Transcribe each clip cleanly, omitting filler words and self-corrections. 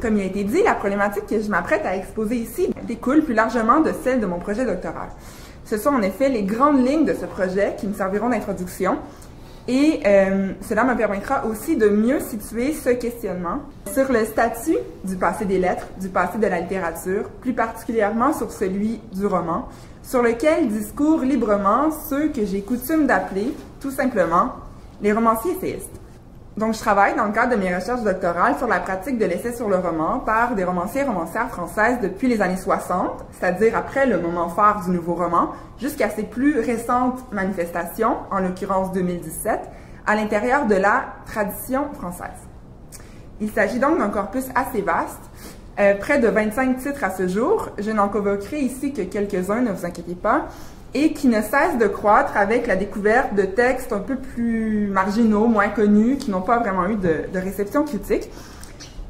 Comme il a été dit, la problématique que je m'apprête à exposer ici découle plus largement de celle de mon projet doctoral. Ce sont en effet les grandes lignes de ce projet qui me serviront d'introduction et cela me permettra aussi de mieux situer ce questionnement sur le statut du passé des lettres, du passé de la littérature, plus particulièrement sur celui du roman, sur lequel discourent librement ceux que j'ai coutume d'appeler, tout simplement, les romanciers essayistes. Donc, je travaille dans le cadre de mes recherches doctorales sur la pratique de l'essai sur le roman par des romanciers et romancières françaises depuis les années 60, c'est-à-dire après le moment phare du nouveau roman, jusqu'à ses plus récentes manifestations, en l'occurrence 2017, à l'intérieur de la tradition française. Il s'agit donc d'un corpus assez vaste, près de 25 titres à ce jour. Je n'en convoquerai ici que quelques-uns, ne vous inquiétez pas, et qui ne cesse de croître avec la découverte de textes un peu plus marginaux, moins connus, qui n'ont pas vraiment eu de réception critique.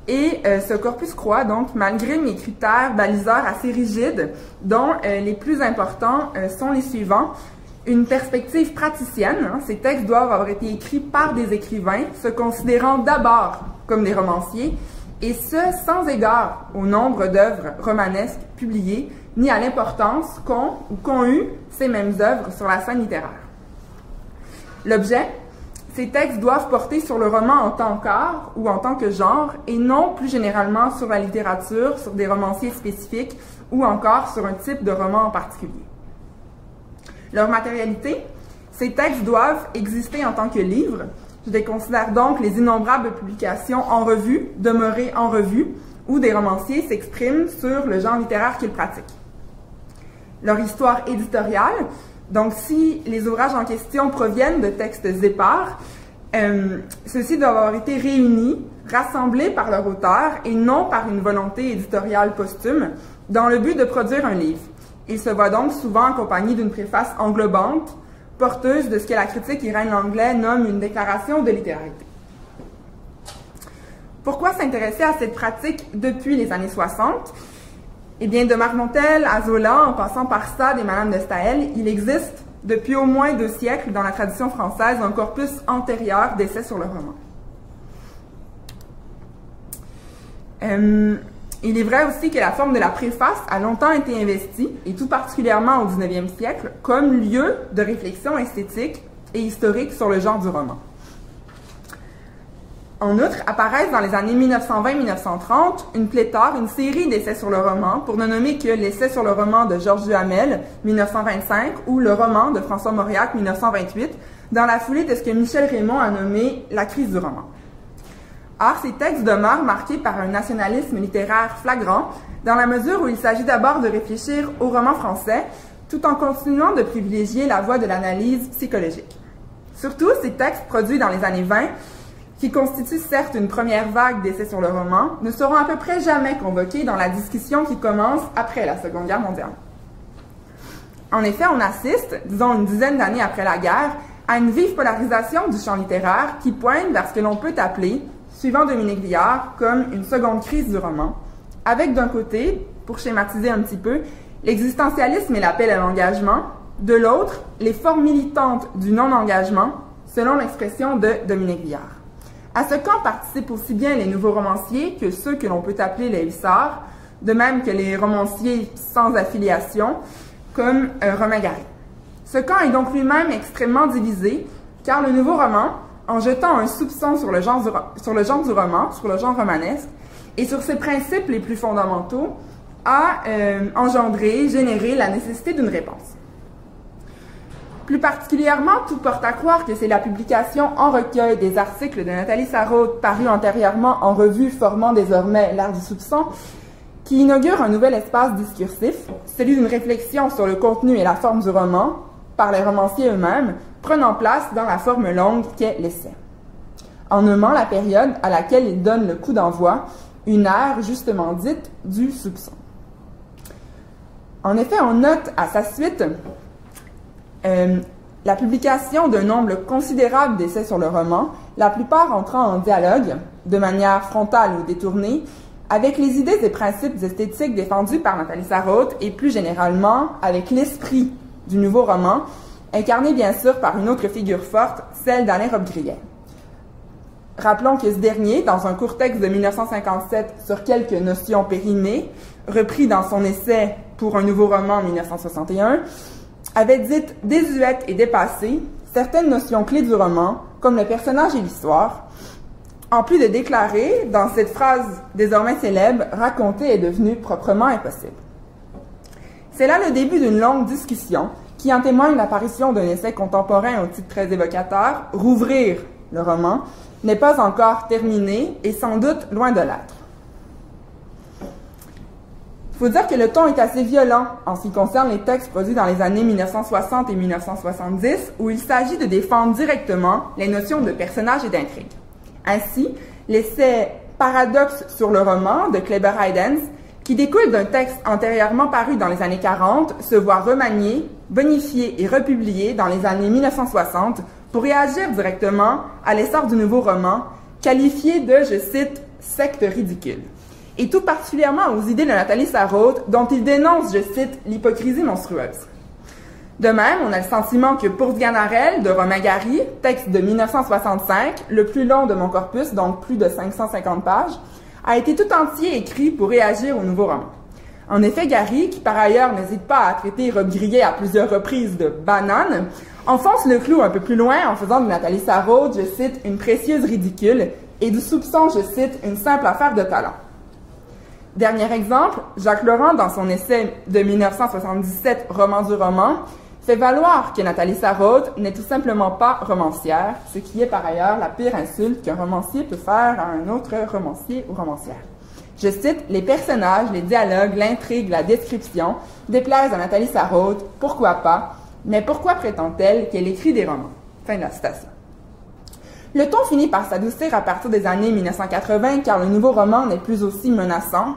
Et ce corpus croît donc malgré mes critères baliseurs assez rigides, dont les plus importants sont les suivants. Une perspective praticienne, ces textes doivent avoir été écrits par des écrivains, se considérant d'abord comme des romanciers, et ce, sans égard au nombre d'œuvres romanesques publiées, ni à l'importance qu'ont eu ces mêmes œuvres sur la scène littéraire. L'objet, ces textes doivent porter sur le roman en tant qu'art ou en tant que genre, et non plus généralement sur la littérature, sur des romanciers spécifiques, ou encore sur un type de roman en particulier. Leur matérialité, ces textes doivent exister en tant que livres. Je les considère donc les innombrables publications en revue, demeurées en revue, où des romanciers s'expriment sur le genre littéraire qu'ils pratiquent. Leur histoire éditoriale, donc si les ouvrages en question proviennent de textes épars, ceux-ci doivent avoir été réunis, rassemblés par leur auteur et non par une volonté éditoriale posthume, dans le but de produire un livre. Il se voit donc souvent accompagné d'une préface englobante, porteuse de ce que la critique Irène Langlais nomme une déclaration de littérarité. Pourquoi s'intéresser à cette pratique depuis les années 60? Eh bien, de Marmontel à Zola, en passant par Sade et Madame de Staël, il existe depuis au moins 2 siècles dans la tradition française un corpus antérieur d'essais sur le roman. Il est vrai aussi que la forme de la préface a longtemps été investie, et tout particulièrement au 19e siècle, comme lieu de réflexion esthétique et historique sur le genre du roman. En outre, apparaissent dans les années 1920-1930 une série d'essais sur le roman, pour ne nommer que l'essai sur le roman de Georges Duhamel, 1925, ou le roman de François Mauriac, 1928, dans la foulée de ce que Michel Raymond a nommé la crise du roman. Or, ces textes demeurent marqués par un nationalisme littéraire flagrant, dans la mesure où il s'agit d'abord de réfléchir au roman français, tout en continuant de privilégier la voie de l'analyse psychologique. Surtout, ces textes produits dans les années 20, qui constituent certes une première vague d'essais sur le roman, ne seront à peu près jamais convoqués dans la discussion qui commence après la Seconde Guerre mondiale. En effet, on assiste, disons une dizaine d'années après la guerre, à une vive polarisation du champ littéraire qui pointe vers ce que l'on peut appeler, suivant Dominique Villard, comme une seconde crise du roman, avec d'un côté, pour schématiser un petit peu, l'existentialisme et l'appel à l'engagement, de l'autre, les formes militantes du non-engagement, selon l'expression de Dominique Villard. À ce camp participent aussi bien les nouveaux romanciers que ceux que l'on peut appeler les hussards, de même que les romanciers sans affiliation, comme Romain Gary. Ce camp est donc lui-même extrêmement divisé, car le nouveau roman, en jetant un soupçon sur le genre du roman, sur le genre romanesque, et sur ses principes les plus fondamentaux, a généré la nécessité d'une réponse. Plus particulièrement, tout porte à croire que c'est la publication en recueil des articles de Nathalie Sarraute, parus antérieurement en revue formant désormais l'art du soupçon, qui inaugure un nouvel espace discursif, celui d'une réflexion sur le contenu et la forme du roman, par les romanciers eux-mêmes, prenant place dans la forme longue qu'est l'essai, en nommant la période à laquelle il donne le coup d'envoi, une ère justement dite du soupçon. En effet, on note à sa suite la publication d'un nombre considérable d'essais sur le roman, la plupart entrant en dialogue, de manière frontale ou détournée, avec les idées et principes esthétiques défendus par Nathalie Sarraute et plus généralement avec l'esprit du nouveau roman, incarné bien sûr par une autre figure forte, celle d'Alain Robbe-Grillet. Rappelons que ce dernier, dans un court texte de 1957 sur quelques notions périmées, repris dans son essai pour un nouveau roman en 1961, avait dit désuètes et dépassées certaines notions clés du roman, comme le personnage et l'histoire, en plus de déclarer, dans cette phrase désormais célèbre, « raconter est devenu proprement impossible ». C'est là le début d'une longue discussion qui en témoigne l'apparition d'un essai contemporain au titre très évocateur, « Rouvrir le roman », n'est pas encore terminé et sans doute loin de l'être. Il faut dire que le ton est assez violent en ce qui concerne les textes produits dans les années 1960 et 1970, où il s'agit de défendre directement les notions de personnage et d'intrigue. Ainsi, l'essai « Paradoxe sur le roman » de Kleber Heidens, qui découle d'un texte antérieurement paru dans les années 40, se voit remanié, bonifié et republié dans les années 1960 pour réagir directement à l'essor du nouveau roman, qualifié de, je cite, « secte ridicule », et tout particulièrement aux idées de Nathalie Sarraute, dont il dénonce, je cite, « l'hypocrisie monstrueuse ». De même, on a le sentiment que Pour Sganarelle de Romain Gary, texte de 1965, le plus long de mon corpus, donc plus de 550 pages, a été tout entier écrit pour réagir au nouveau roman. En effet, Gary, qui par ailleurs n'hésite pas à traiter Rob Grillet à plusieurs reprises de « banane », enfonce le clou un peu plus loin en faisant de Nathalie Sarraute, je cite, « une précieuse ridicule » et du soupçon, je cite, « une simple affaire de talent ». Dernier exemple, Jacques Laurent, dans son essai de 1977, « Roman du roman », fait valoir que Nathalie Sarraute n'est tout simplement pas romancière, ce qui est par ailleurs la pire insulte qu'un romancier peut faire à un autre romancier ou romancière. Je cite, « Les personnages, les dialogues, l'intrigue, la description déplaisent à Nathalie Sarraute, pourquoi pas, mais pourquoi prétend-elle qu'elle écrit des romans? » Fin de la citation. Le ton finit par s'adoucir à partir des années 1980, car le nouveau roman n'est plus aussi menaçant,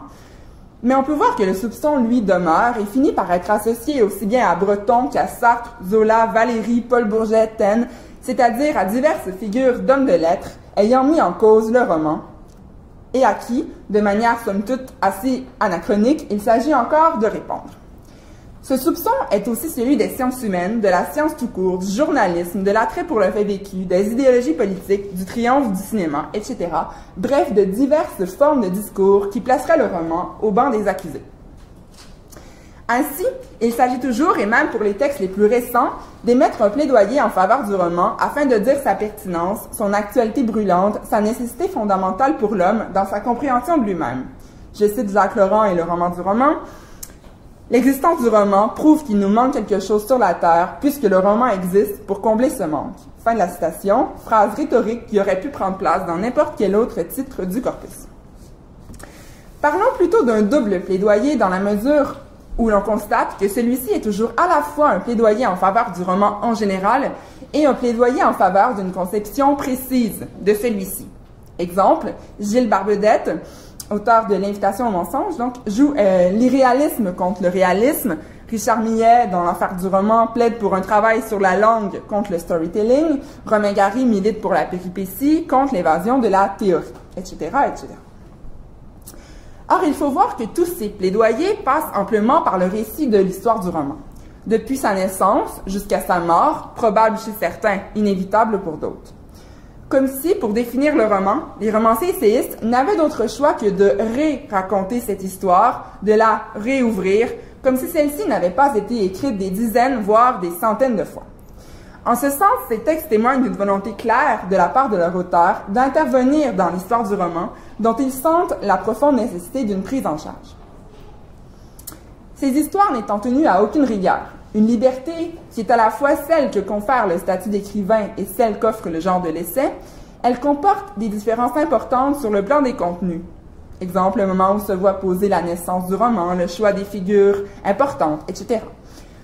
mais on peut voir que le soupçon, lui, demeure et finit par être associé aussi bien à Breton qu'à Sartre, Zola, Valéry, Paul Bourget, Taine, c'est-à-dire à diverses figures d'hommes de lettres ayant mis en cause le roman, et à qui, de manière somme toute assez anachronique, il s'agit encore de répondre. Ce soupçon est aussi celui des sciences humaines, de la science tout court, du journalisme, de l'attrait pour le fait vécu, des idéologies politiques, du triomphe du cinéma, etc. Bref, de diverses formes de discours qui placeraient le roman au banc des accusés. Ainsi, il s'agit toujours, et même pour les textes les plus récents, d'émettre un plaidoyer en faveur du roman afin de dire sa pertinence, son actualité brûlante, sa nécessité fondamentale pour l'homme dans sa compréhension de lui-même. Je cite Jacques Laurent et le roman du roman. L'existence du roman prouve qu'il nous manque quelque chose sur la Terre, puisque le roman existe pour combler ce manque. Fin de la citation, phrase rhétorique qui aurait pu prendre place dans n'importe quel autre titre du corpus. Parlons plutôt d'un double plaidoyer dans la mesure où l'on constate que celui-ci est toujours à la fois un plaidoyer en faveur du roman en général et un plaidoyer en faveur d'une conception précise de celui-ci. Exemple, Gilles Barbedette, auteur de L'Invitation au mensonge, donc, joue l'irréalisme contre le réalisme. Richard Millet, dans l'enfer du roman, plaide pour un travail sur la langue contre le storytelling. Romain Gary milite pour la péripétie contre l'évasion de la théorie, etc., etc. Or, il faut voir que tous ces plaidoyers passent amplement par le récit de l'histoire du roman. Depuis sa naissance jusqu'à sa mort, probable chez certains, inévitable pour d'autres. Comme si, pour définir le roman, les romanciers essayistes n'avaient d'autre choix que de raconter cette histoire, de la réouvrir, comme si celle-ci n'avait pas été écrite des dizaines, voire des centaines de fois. En ce sens, ces textes témoignent d'une volonté claire de la part de leur auteur d'intervenir dans l'histoire du roman, dont ils sentent la profonde nécessité d'une prise en charge. Ces histoires n'étant tenues à aucune rigueur, une liberté qui est à la fois celle que confère le statut d'écrivain et celle qu'offre le genre de l'essai, elle comporte des différences importantes sur le plan des contenus. Exemple, le moment où se voit poser la naissance du roman, le choix des figures importantes, etc.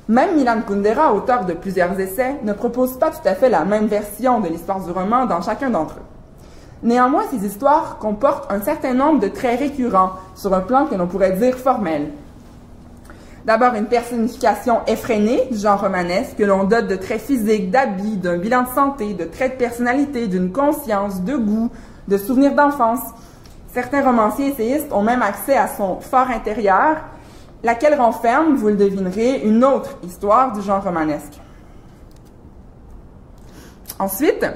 Même Milan Kundera, auteur de plusieurs essais, ne propose pas tout à fait la même version de l'histoire du roman dans chacun d'entre eux. Néanmoins, ces histoires comportent un certain nombre de traits récurrents sur un plan que l'on pourrait dire formel. D'abord, une personnification effrénée du genre romanesque que l'on dote de traits physiques, d'habits, d'un bilan de santé, de traits de personnalité, d'une conscience, de goût, de souvenirs d'enfance. Certains romanciers essayistes ont même accès à son fort intérieur, laquelle renferme, vous le devinerez, une autre histoire du genre romanesque. Ensuite,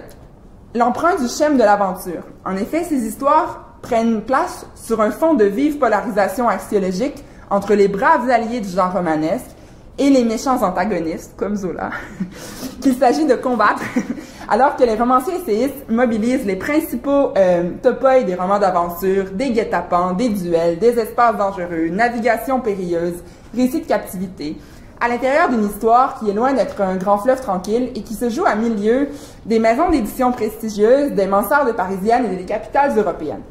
l'emprunt du schème de l'aventure. En effet, ces histoires prennent place sur un fond de vive polarisation axiologique entre les braves alliés du genre romanesque et les méchants antagonistes, comme Zola, qu'il s'agit de combattre, alors que les romanciers essayistes mobilisent les principaux topoïs des romans d'aventure, des guet-apens, des duels, des espaces dangereux, navigation périlleuse, récits de captivité, à l'intérieur d'une histoire qui est loin d'être un grand fleuve tranquille et qui se joue à milieu des maisons d'édition prestigieuses, des mansardes parisiennes et des capitales européennes.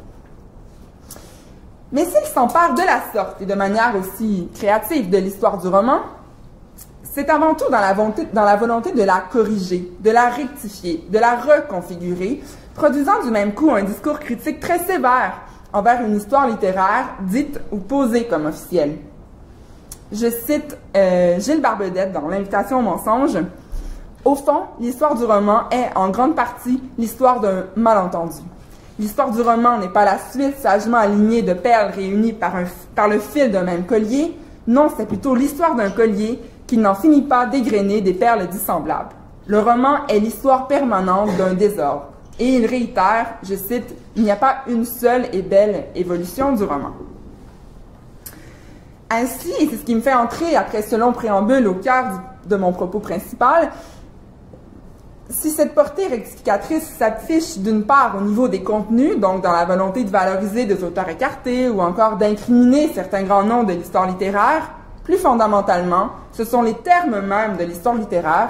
Mais s'il s'empare de la sorte et de manière aussi créative de l'histoire du roman, c'est avant tout dans la volonté de la corriger, de la rectifier, de la reconfigurer, produisant du même coup un discours critique très sévère envers une histoire littéraire dite ou posée comme officielle. Je cite Gilles Barbedette dans L'Invitation au mensonge. « Au fond, l'histoire du roman est en grande partie l'histoire d'un malentendu. L'histoire du roman n'est pas la suite sagement alignée de perles réunies par le fil d'un même collier. Non, c'est plutôt l'histoire d'un collier qui n'en finit pas d'égrener des perles dissemblables. Le roman est l'histoire permanente d'un désordre. » Et il réitère, je cite, « Il n'y a pas une seule et belle évolution du roman. » Ainsi, et c'est ce qui me fait entrer après ce long préambule au cœur de mon propos principal, si cette portée rectificatrice s'affiche d'une part au niveau des contenus, donc dans la volonté de valoriser des auteurs écartés ou encore d'incriminer certains grands noms de l'histoire littéraire, plus fondamentalement, ce sont les termes mêmes de l'histoire littéraire,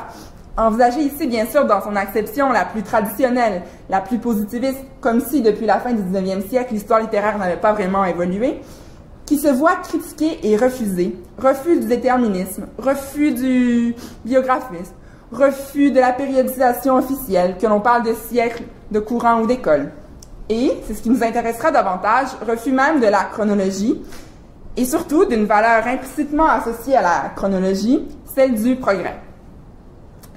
envisagés ici bien sûr dans son acception la plus traditionnelle, la plus positiviste, comme si depuis la fin du 19e siècle, l'histoire littéraire n'avait pas vraiment évolué, qui se voient critiqués et refusés. Refus du déterminisme, refus du biographisme, refus de la périodisation officielle, que l'on parle de siècles, de courants ou d'écoles. Et, c'est ce qui nous intéressera davantage, refus même de la chronologie, et surtout d'une valeur implicitement associée à la chronologie, celle du progrès.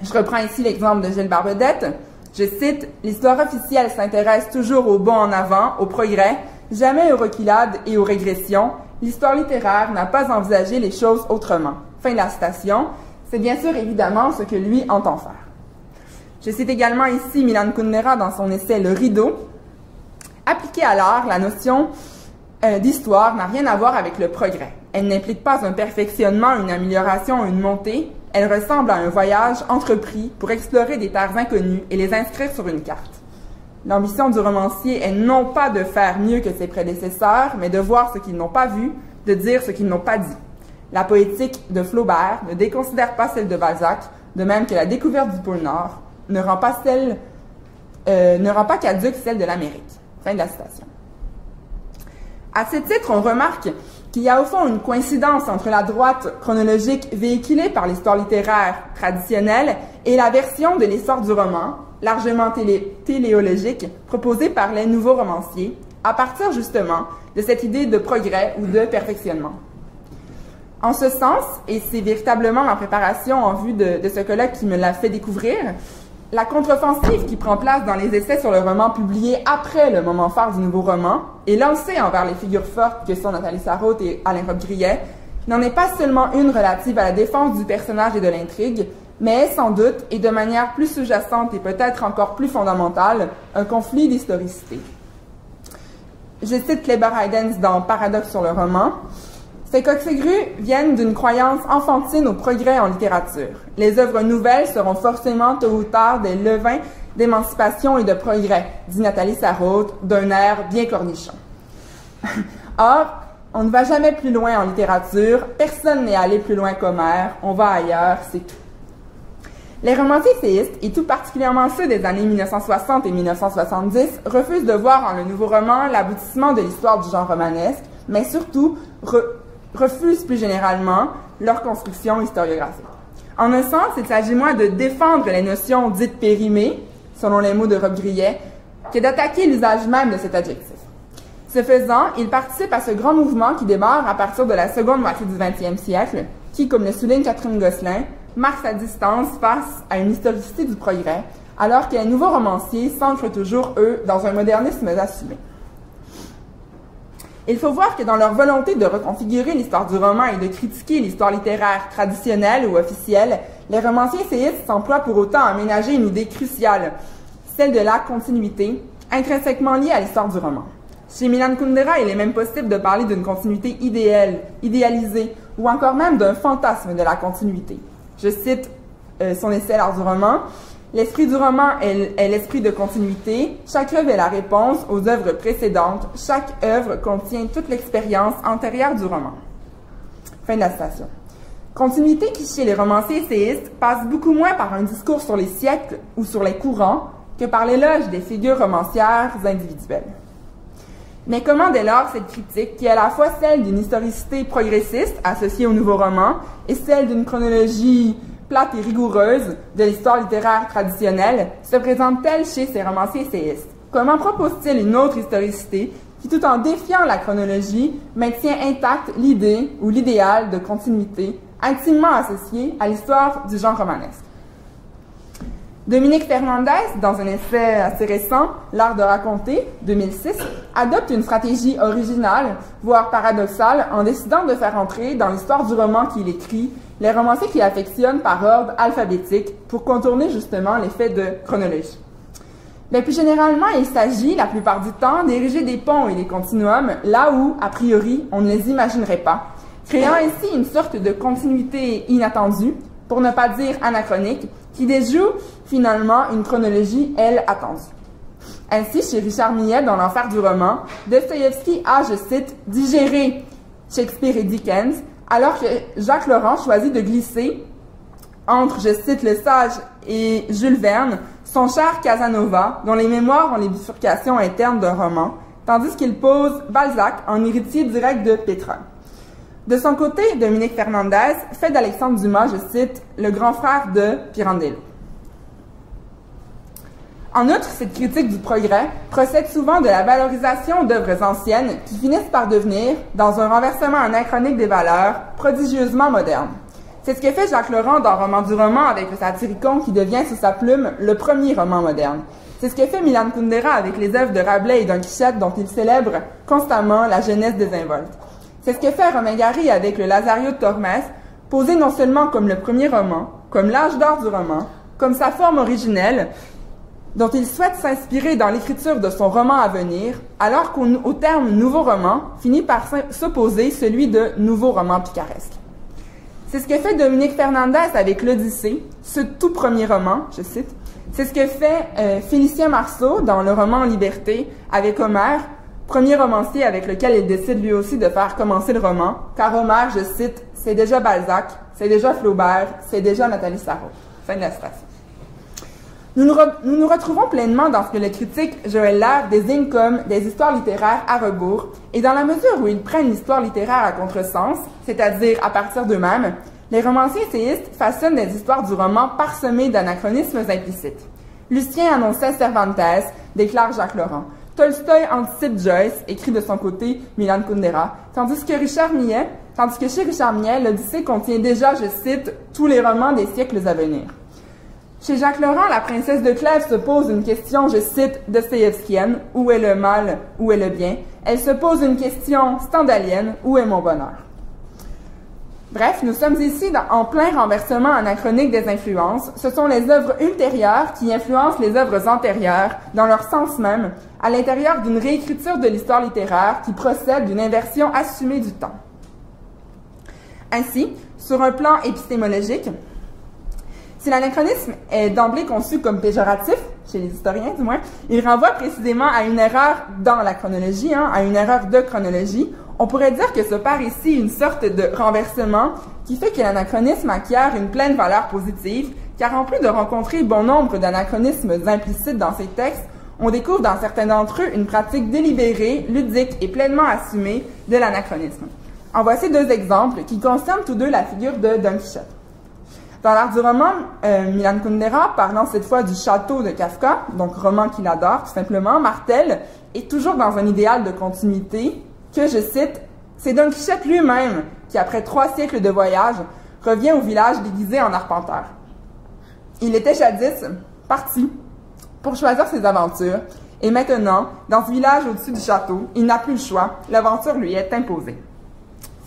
Je reprends ici l'exemple de Gilles Barbedette. Je cite, « L'histoire officielle s'intéresse toujours au bond en avant, au progrès, jamais aux reculades et aux régressions. L'histoire littéraire n'a pas envisagé les choses autrement. » Fin de la citation. C'est bien sûr évidemment ce que lui entend faire. Je cite également ici Milan Kundera dans son essai « Le rideau ». Appliquée à l'art, la notion d'histoire n'a rien à voir avec le progrès. Elle n'implique pas un perfectionnement, une amélioration, une montée. Elle ressemble à un voyage entrepris pour explorer des terres inconnues et les inscrire sur une carte. L'ambition du romancier est non pas de faire mieux que ses prédécesseurs, mais de voir ce qu'ils n'ont pas vu, de dire ce qu'ils n'ont pas dit. La poétique de Flaubert ne déconsidère pas celle de Balzac, de même que la découverte du pôle Nord ne rend pas caduque celle de l'Amérique. Fin de la citation. À ce titre, on remarque qu'il y a au fond une coïncidence entre la droite chronologique véhiculée par l'histoire littéraire traditionnelle et la version de l'essor du roman, largement téléologique, proposée par les nouveaux romanciers, à partir justement de cette idée de progrès ou de perfectionnement. En ce sens, et c'est véritablement ma préparation en vue de ce colloque qui me l'a fait découvrir, la contre-offensive qui prend place dans les essais sur le roman publiés après le moment phare du nouveau roman et lancée envers les figures fortes que sont Nathalie Sarraute et Alain Robbe-Grillet n'en est pas seulement une relative à la défense du personnage et de l'intrigue, mais est sans doute, et de manière plus sous-jacente et peut-être encore plus fondamentale, un conflit d'historicité. Je cite Kleber Heidens dans Paradoxe sur le roman. Ces coqs-grues viennent d'une croyance enfantine au progrès en littérature. Les œuvres nouvelles seront forcément tôt ou tard des levains d'émancipation et de progrès, dit Nathalie Sarraute d'un air bien cornichon. Or, on ne va jamais plus loin en littérature, personne n'est allé plus loin qu'Homère, on va ailleurs, c'est tout. Les romanciers essayistes, et tout particulièrement ceux des années 1960 et 1970, refusent de voir en le nouveau roman l'aboutissement de l'histoire du genre romanesque, mais surtout refusent plus généralement leur construction historiographique. En un sens, il s'agit moins de défendre les notions dites périmées, selon les mots de Robbe-Grillet, que d'attaquer l'usage même de cet adjectif. Ce faisant, il participe à ce grand mouvement qui démarre à partir de la seconde moitié du XXe siècle, qui, comme le souligne Catherine Gosselin, marque sa distance face à une historicité du progrès, alors que les nouveaux romanciers s'ancrent toujours, eux, dans un modernisme assumé. Il faut voir que dans leur volonté de reconfigurer l'histoire du roman et de critiquer l'histoire littéraire traditionnelle ou officielle, les romanciers essayistes s'emploient pour autant à aménager une idée cruciale, celle de la continuité, intrinsèquement liée à l'histoire du roman. Chez Milan Kundera, il est même possible de parler d'une continuité idéale, idéalisée, ou encore même d'un fantasme de la continuité. Je cite son essai L'art du roman. L'esprit du roman est l'esprit de continuité. Chaque œuvre est la réponse aux œuvres précédentes. Chaque œuvre contient toute l'expérience antérieure du roman. Fin de la citation. Continuité qui, chez les romanciers essayistes, passe beaucoup moins par un discours sur les siècles ou sur les courants que par l'éloge des figures romancières individuelles. Mais comment dès lors cette critique, qui est à la fois celle d'une historicité progressiste associée au nouveau roman et celle d'une chronologie plate et rigoureuse de l'histoire littéraire traditionnelle, se présente-t-elle chez ces romanciers essayistes? Comment propose-t-il une autre historicité qui, tout en défiant la chronologie, maintient intacte l'idée ou l'idéal de continuité intimement associé à l'histoire du genre romanesque? Dominique Fernandez, dans un essai assez récent, L'art de raconter, 2006, adopte une stratégie originale, voire paradoxale, en décidant de faire entrer dans l'histoire du roman qu'il écrit les romanciers qu'il affectionne par ordre alphabétique pour contourner justement l'effet de chronologie. Mais plus généralement, il s'agit, la plupart du temps, d'ériger des ponts et des continuums là où, a priori, on ne les imaginerait pas, créant ainsi une sorte de continuité inattendue, pour ne pas dire anachronique, qui déjoue finalement une chronologie, elle, attendue. Ainsi, chez Richard Millet, dans L'enfer du roman, Dostoïevski a, je cite, « digéré Shakespeare et Dickens », alors que Jacques Laurent choisit de glisser entre, je cite, le sage et Jules Verne, son cher Casanova, dont les mémoires ont les bifurcations internes d'un roman, tandis qu'il pose Balzac en héritier direct de Pétrarque. De son côté, Dominique Fernandez fait d'Alexandre Dumas, je cite, « le grand frère de Pirandello ». En outre, cette critique du progrès procède souvent de la valorisation d'œuvres anciennes qui finissent par devenir, dans un renversement anachronique des valeurs, prodigieusement modernes. C'est ce que fait Jacques Laurent dans Roman du roman avec le Satyricon qui devient sous sa plume le premier roman moderne. C'est ce que fait Milan Kundera avec les œuvres de Rabelais et Don Quichotte dont il célèbre constamment la jeunesse désinvolte. C'est ce que fait Romain Gary avec le Lazario de Tormes, posé non seulement comme le premier roman, comme l'âge d'or du roman, comme sa forme originelle, dont il souhaite s'inspirer dans l'écriture de son roman à venir, alors qu'au terme nouveau roman finit par s'opposer celui de nouveau roman picaresque. C'est ce que fait Dominique Fernandez avec l'Odyssée, ce tout premier roman, je cite. C'est ce que fait Félicien Marceau dans le roman Liberté avec Homère, premier romancier avec lequel il décide lui aussi de faire commencer le roman, car Homère, je cite, c'est déjà Balzac, c'est déjà Flaubert, c'est déjà Nathalie Sarraute. Fin de la citation. Nous nous retrouvons pleinement dans ce que le critique Joël Lair désigne comme des histoires littéraires à rebours, et dans la mesure où ils prennent l'histoire littéraire à contresens, c'est-à-dire à partir d'eux-mêmes, les romanciers essayistes façonnent des histoires du roman parsemées d'anachronismes implicites. Lucien annonçait Cervantes, déclare Jacques Laurent. Tolstoï anticipe Joyce, écrit de son côté Milan Kundera, tandis que chez Richard Millet, l'Odyssée contient déjà, je cite, tous les romans des siècles à venir. Chez Jacques Laurent, la princesse de Clèves se pose une question, je cite, dostoïevskienne, où est le mal, où est le bien? Elle se pose une question stendhalienne, où est mon bonheur? Bref, nous sommes ici en plein renversement anachronique des influences. Ce sont les œuvres ultérieures qui influencent les œuvres antérieures, dans leur sens même, à l'intérieur d'une réécriture de l'histoire littéraire qui procède d'une inversion assumée du temps. Ainsi, sur un plan épistémologique, si l'anachronisme est d'emblée conçu comme péjoratif, chez les historiens du moins, il renvoie précisément à une erreur dans la chronologie, à une erreur de chronologie. On pourrait dire que s'opère ici une sorte de renversement qui fait que l'anachronisme acquiert une pleine valeur positive, car en plus de rencontrer bon nombre d'anachronismes implicites dans ces textes, on découvre dans certains d'entre eux une pratique délibérée, ludique et pleinement assumée de l'anachronisme. En voici deux exemples qui concernent tous deux la figure de Don Quichotte. Dans l'art du roman, Milan Kundera, parlant cette fois du château de Kafka, donc roman qu'il adore tout simplement, martèle, est toujours dans un idéal de continuité, que, je cite, « C'est Don Quichotte lui-même qui, après 3 siècles de voyage, revient au village déguisé en arpenteur. Il était jadis parti pour choisir ses aventures, et maintenant, dans ce village au-dessus du château, il n'a plus le choix, l'aventure lui est imposée. »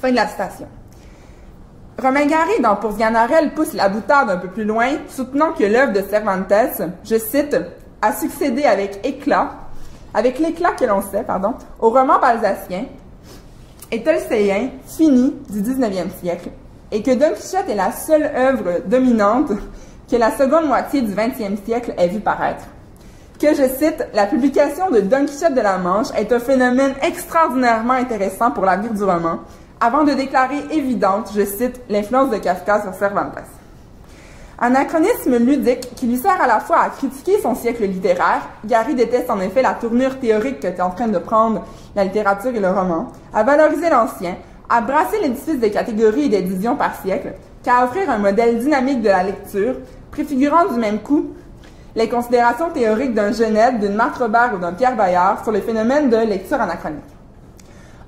Fin de la citation. Romain Gary, dans Pour Sganarelle, pousse la boutade un peu plus loin, soutenant que l'œuvre de Cervantes, je cite, a succédé avec l'éclat que l'on sait, au roman balzacien et tolstoïen fini du 19e siècle, et que Don Quichotte est la seule œuvre dominante que la seconde moitié du 20e siècle ait vu paraître. Que, je cite, « La publication de Don Quichotte de la Manche est un phénomène extraordinairement intéressant pour l'avenir du roman », avant de déclarer évidente, je cite, l'influence de Kafka sur Cervantes. Anachronisme ludique qui lui sert à la fois à critiquer son siècle littéraire, Gary déteste en effet la tournure théorique que est en train de prendre la littérature et le roman, à valoriser l'ancien, à brasser l'édifice des catégories et des divisions par siècle, qu'à offrir un modèle dynamique de la lecture, préfigurant du même coup les considérations théoriques d'un Genette, d'une Marthe Robert ou d'un Pierre Bayard sur les phénomènes de lecture anachronique.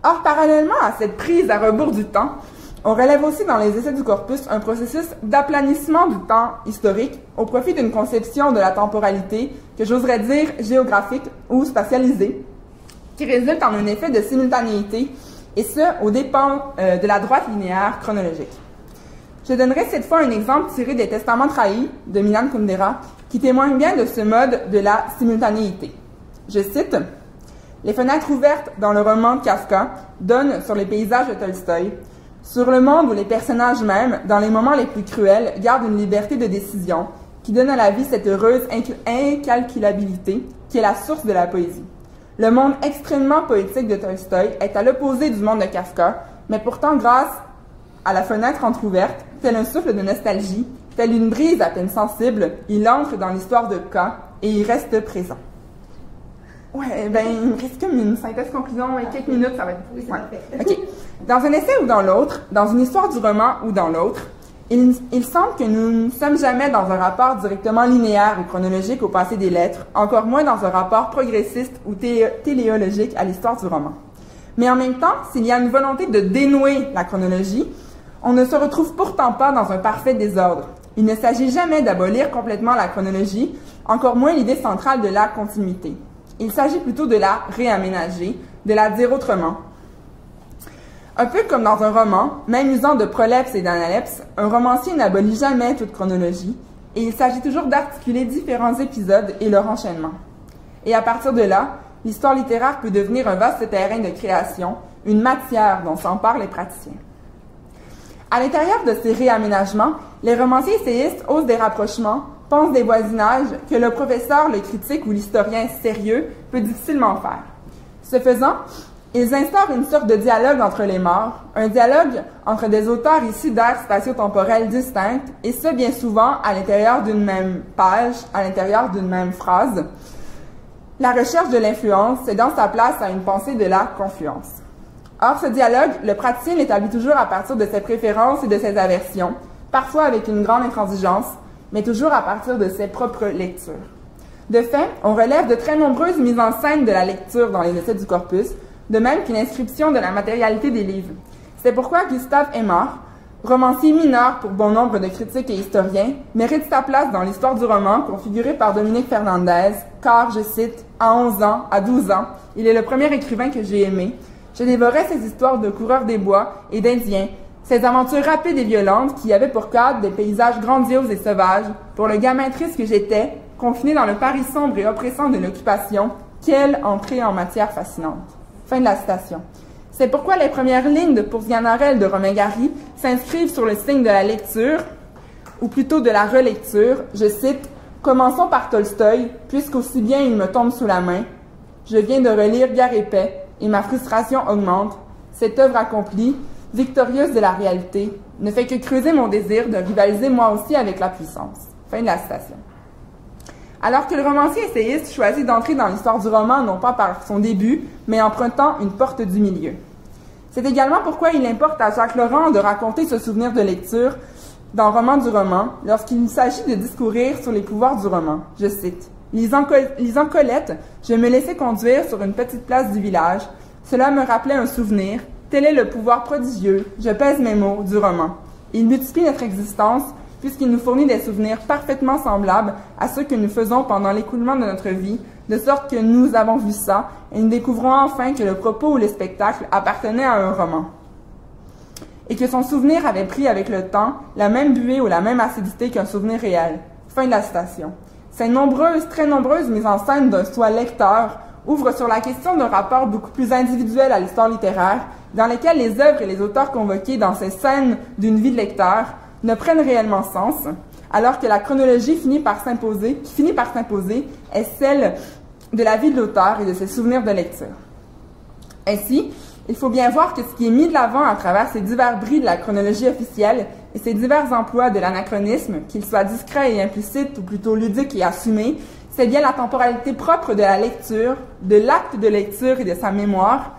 Or, parallèlement à cette prise à rebours du temps, on relève aussi dans les essais du corpus un processus d'aplanissement du temps historique au profit d'une conception de la temporalité que j'oserais dire géographique ou spatialisée, qui résulte en un effet de simultanéité, et ce, aux dépens de la droite linéaire chronologique. Je donnerai cette fois un exemple tiré des Testaments trahis de Milan Kundera, qui témoigne bien de ce mode de la simultanéité. Je cite, « Les fenêtres ouvertes dans le roman de Kafka donnent sur les paysages de Tolstoï, sur le monde où les personnages mêmes, dans les moments les plus cruels, gardent une liberté de décision qui donne à la vie cette heureuse incalculabilité qui est la source de la poésie. Le monde extrêmement poétique de Tolstoï est à l'opposé du monde de Kafka, mais pourtant grâce à la fenêtre entrouverte, tel un souffle de nostalgie, telle une brise à peine sensible, il entre dans l'histoire de K et y reste présent. » Ouais, ben, il me reste comme une synthèse conclusion et quelques minutes, ça va être... Oui, ouais. OK. Dans un essai ou dans l'autre, dans une histoire du roman ou dans l'autre, il semble que nous ne sommes jamais dans un rapport directement linéaire ou chronologique au passé des lettres, encore moins dans un rapport progressiste ou téléologique à l'histoire du roman. Mais en même temps, s'il y a une volonté de dénouer la chronologie, on ne se retrouve pourtant pas dans un parfait désordre. Il ne s'agit jamais d'abolir complètement la chronologie, encore moins l'idée centrale de la continuité. Il s'agit plutôt de la réaménager, de la dire autrement. Un peu comme dans un roman, même usant de prolepse et d'analepse, un romancier n'abolit jamais toute chronologie, et il s'agit toujours d'articuler différents épisodes et leur enchaînement. Et à partir de là, l'histoire littéraire peut devenir un vaste terrain de création, une matière dont s'emparent les praticiens. À l'intérieur de ces réaménagements, les romanciers essayistes osent des rapprochements, pensent des voisinages que le professeur, le critique ou l'historien sérieux peut difficilement faire. Ce faisant, ils instaurent une sorte de dialogue entre les morts, un dialogue entre des auteurs issus d'aires spatio-temporelles distinctes, et ce bien souvent à l'intérieur d'une même page, à l'intérieur d'une même phrase. La recherche de l'influence cédant sa place à une pensée de la confluence. Or, ce dialogue, le praticien l'établit toujours à partir de ses préférences et de ses aversions, parfois avec une grande intransigeance, mais toujours à partir de ses propres lectures. De fait, on relève de très nombreuses mises en scène de la lecture dans les essais du corpus, de même qu'une inscription de la matérialité des livres. C'est pourquoi Gustave Aimard, romancier mineur pour bon nombre de critiques et historiens, mérite sa place dans l'histoire du roman configurée par Dominique Fernandez, car, je cite, « À 11 ans, à 12 ans, il est le premier écrivain que j'ai aimé. Je dévorais ses histoires de coureurs des bois et d'Indiens, ces aventures rapides et violentes qui avaient pour cadre des paysages grandioses et sauvages, pour le gamin triste que j'étais, confiné dans le Paris sombre et oppressant de l'occupation, quelle entrée en matière fascinante. » Fin de la citation. C'est pourquoi les premières lignes de Pourzianarelle de Romain Gary s'inscrivent sur le signe de la lecture, ou plutôt de la relecture. Je cite, « Commençons par Tolstoï, puisqu'aussi bien il me tombe sous la main. Je viens de relire Guerre et paix, et ma frustration augmente. Cette œuvre accomplie, victorieuse de la réalité, ne fait que creuser mon désir de rivaliser moi aussi avec la puissance. » Fin de la citation. Alors que le romancier essayiste choisit d'entrer dans l'histoire du roman non pas par son début, mais en empruntant une porte du milieu. C'est également pourquoi il importe à Jacques Laurent de raconter ce souvenir de lecture dans Roman du roman, lorsqu'il s'agit de discourir sur les pouvoirs du roman. Je cite, « Lisant Colette, je me laissais conduire sur une petite place du village. Cela me rappelait un souvenir. Tel est le pouvoir prodigieux, je pèse mes mots, du roman. Il multiplie notre existence, puisqu'il nous fournit des souvenirs parfaitement semblables à ceux que nous faisons pendant l'écoulement de notre vie, de sorte que nous avons vu ça, et nous découvrons enfin que le propos ou le spectacle appartenait à un roman, et que son souvenir avait pris avec le temps la même buée ou la même acidité qu'un souvenir réel. » Fin de la citation. Ces très nombreuses mises en scène d'un soi lecteur ouvrent sur la question d'un rapport beaucoup plus individuel à l'histoire littéraire, dans lequel les œuvres et les auteurs convoqués dans ces scènes d'une vie de lecteur ne prennent réellement sens, alors que la chronologie qui finit par s'imposer, est celle de la vie de l'auteur et de ses souvenirs de lecture. Ainsi, il faut bien voir que ce qui est mis de l'avant à travers ces divers bris de la chronologie officielle et ces divers emplois de l'anachronisme, qu'ils soient discrets et implicites ou plutôt ludiques et assumés, c'est bien la temporalité propre de la lecture, de l'acte de lecture et de sa mémoire.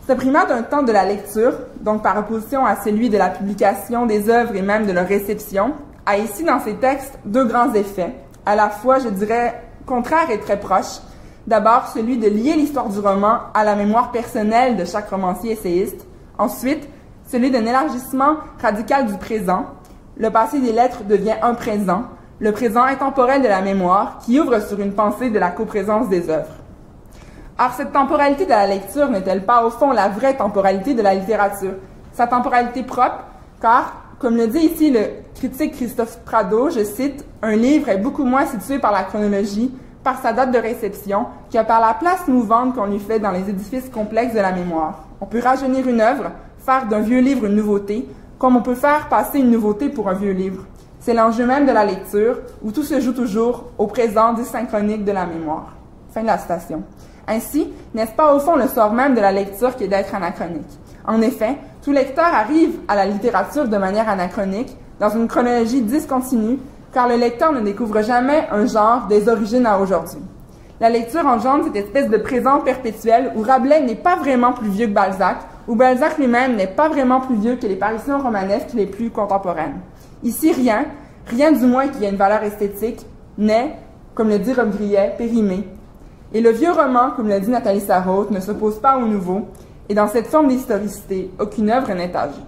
Ce primat d'un temps de la lecture, donc par opposition à celui de la publication des œuvres et même de leur réception, a ici dans ces textes deux grands effets, à la fois, je dirais, contraires et très proches. D'abord, celui de lier l'histoire du roman à la mémoire personnelle de chaque romancier essayiste. Ensuite, celui d'un élargissement radical du présent. Le passé des lettres devient un présent, le présent intemporel de la mémoire, qui ouvre sur une pensée de la coprésence des œuvres. Or, cette temporalité de la lecture n'est-elle pas, au fond, la vraie temporalité de la littérature? Sa temporalité propre, car, comme le dit ici le critique Christophe Prado, je cite, « Un livre est beaucoup moins situé par la chronologie, par sa date de réception, que par la place mouvante qu'on lui fait dans les édifices complexes de la mémoire. On peut rajeunir une œuvre, faire d'un vieux livre une nouveauté, comme on peut faire passer une nouveauté pour un vieux livre. C'est l'enjeu même de la lecture, où tout se joue toujours au présent dysynchronique de la mémoire. » Fin de la citation. Ainsi, n'est-ce pas au fond le sort même de la lecture qui est d'être anachronique? En effet, tout lecteur arrive à la littérature de manière anachronique, dans une chronologie discontinue, car le lecteur ne découvre jamais un genre des origines à aujourd'hui. La lecture engendre cette espèce de présent perpétuel où Rabelais n'est pas vraiment plus vieux que Balzac, où Balzac lui-même n'est pas vraiment plus vieux que les parutions romanesques les plus contemporaines. Ici, rien du moins qui ait une valeur esthétique, n'est, comme le dit Rob Grillet, périmé. Et le vieux roman, comme le dit Nathalie Sarraute, ne s'oppose pas au nouveau, et dans cette forme d'historicité, aucune œuvre n'est âgée.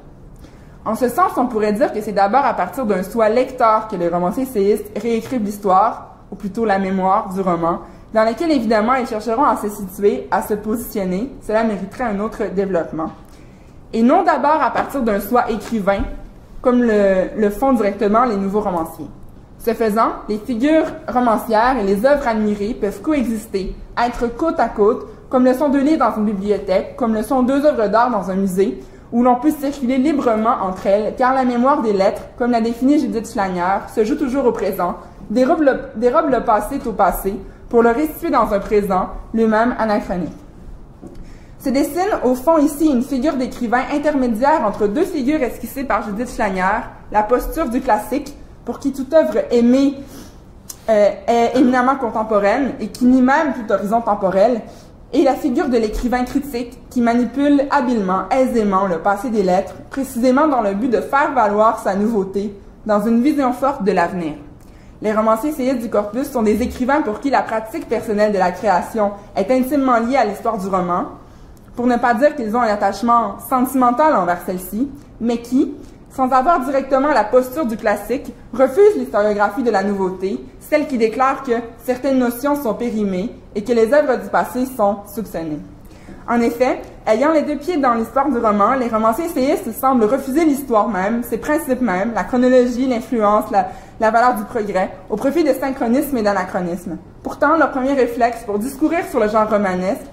En ce sens, on pourrait dire que c'est d'abord à partir d'un soi lecteur que les romanciers essayistes réécrivent l'histoire, ou plutôt la mémoire du roman, dans laquelle évidemment ils chercheront à se situer, à se positionner, cela mériterait un autre développement. Et non d'abord à partir d'un soi écrivain, comme le font directement les nouveaux romanciers. Ce faisant, les figures romancières et les œuvres admirées peuvent coexister, être côte à côte, comme le sont deux livres dans une bibliothèque, comme le sont deux œuvres d'art dans un musée, où l'on peut circuler librement entre elles, car la mémoire des lettres, comme l'a défini Judith Schlagner, se joue toujours au présent, dérobe le passé au passé, pour le restituer dans un présent, lui-même anachronique. Se dessine au fond ici une figure d'écrivain intermédiaire entre deux figures esquissées par Judith Schlagner, la posture du classique, pour qui toute œuvre aimée est éminemment contemporaine et qui nie même tout horizon temporel, et la figure de l'écrivain critique qui manipule habilement, aisément le passé des lettres, précisément dans le but de faire valoir sa nouveauté dans une vision forte de l'avenir. Les romanciers essayistes du corpus sont des écrivains pour qui la pratique personnelle de la création est intimement liée à l'histoire du roman, pour ne pas dire qu'ils ont un attachement sentimental envers celle-ci, mais qui, sans avoir directement la posture du classique, refusent l'historiographie de la nouveauté, celle qui déclare que certaines notions sont périmées et que les œuvres du passé sont soupçonnées. En effet, ayant les deux pieds dans l'histoire du roman, les romanciers essayistes semblent refuser l'histoire même, ses principes mêmes, la chronologie, l'influence, la valeur du progrès, au profit de synchronisme et d'anachronisme. Pourtant, leur premier réflexe pour discourir sur le genre romanesque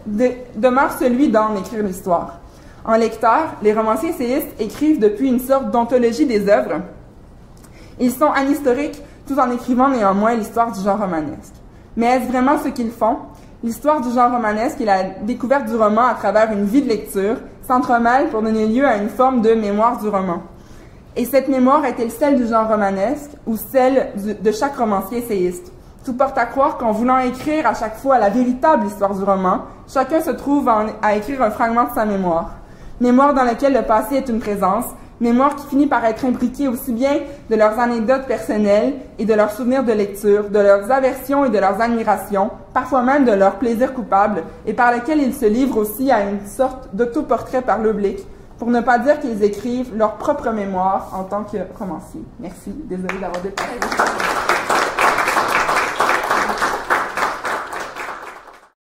demeure celui d'en écrire l'histoire. En lecteur, les romanciers essayistes écrivent depuis une sorte d'ontologie des œuvres. Ils sont anhistoriques tout en écrivant néanmoins l'histoire du genre romanesque. Mais est-ce vraiment ce qu'ils font? L'histoire du genre romanesque et la découverte du roman à travers une vie de lecture s'entremêlent pour donner lieu à une forme de mémoire du roman. Et cette mémoire est-elle celle du genre romanesque ou celle de chaque romancier essayiste? Tout porte à croire qu'en voulant écrire à chaque fois la véritable histoire du roman, chacun se trouve à écrire un fragment de sa mémoire. Mémoire dans laquelle le passé est une présence, mémoire qui finit par être imbriquée aussi bien de leurs anecdotes personnelles et de leurs souvenirs de lecture, de leurs aversions et de leurs admirations, parfois même de leurs plaisirs coupables, et par lequel ils se livrent aussi à une sorte d'autoportrait par l'oblique, pour ne pas dire qu'ils écrivent leur propre mémoire en tant que romanciers. Merci, désolée d'avoir dépassé.